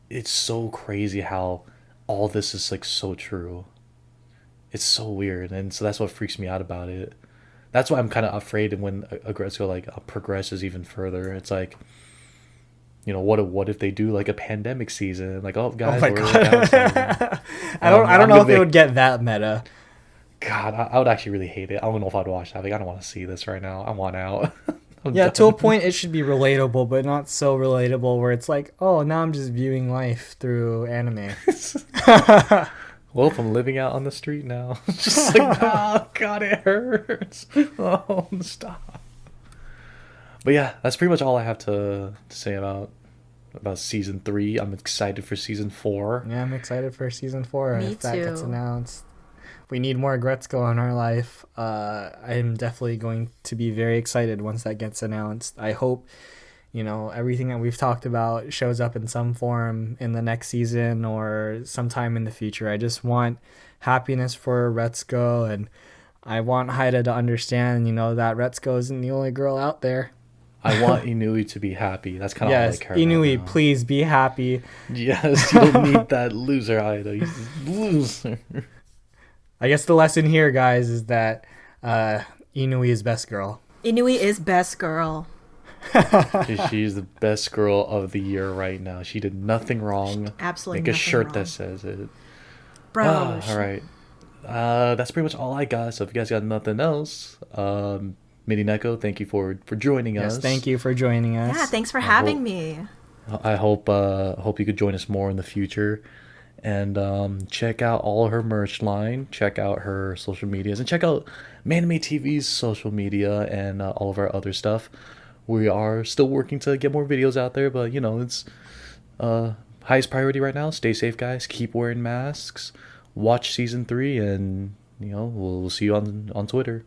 it's so crazy how all this is like so true. It's so weird, and so that's what freaks me out about it. That's why I'm kind of afraid when Aggretsuko progresses even further. It's like, what if they do like a pandemic season? Like, oh guys, Oh my we're God. I don't know if it would get that meta. God, I would actually really hate it. I don't know if I'd watch that. Like, I don't want to see this right now. I want out. Yeah, to a point it should be relatable, but not so relatable where it's like, oh, now I'm just viewing life through anime. Well, if I'm living out on the street now, just like, oh God, it hurts. Oh, stop. But yeah, that's pretty much all I have to say about season 3. I'm excited for season 4. Yeah, I'm excited for season 4. Me if that gets too. announced. We need more Aggretsuko in our life. I'm definitely going to be very excited once that gets announced. I hope, everything that we've talked about shows up in some form in the next season or sometime in the future. I just want happiness for Retsuko, and I want Haida to understand, that Retsuko isn't the only girl out there. I want Inui to be happy. That's kind of all I care about. Inui, now. please be happy. Yes, you don't need that loser Haida. He's a loser. I guess the lesson here, guys, is that Inui is best girl. Inui is best girl. She's the best girl of the year right now. She did nothing wrong. Absolutely Make a nothing shirt wrong. that says it. Bro. All right. That's pretty much all I got. So if you guys got nothing else, minninekko, thank you for joining us. Yes, thank you for joining us. Yeah, thanks for having me. I hope you could join us more in the future. And check out all her merch line. Check out her social medias. And check out ManimeTV's social media and all of our other stuff. We are still working to get more videos out there. But, it's highest priority right now. Stay safe, guys. Keep wearing masks. Watch season 3. And, we'll see you on Twitter.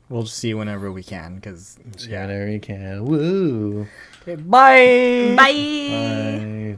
We'll see you whenever we can. Whenever you can. Woo. Okay, bye. Bye. Bye.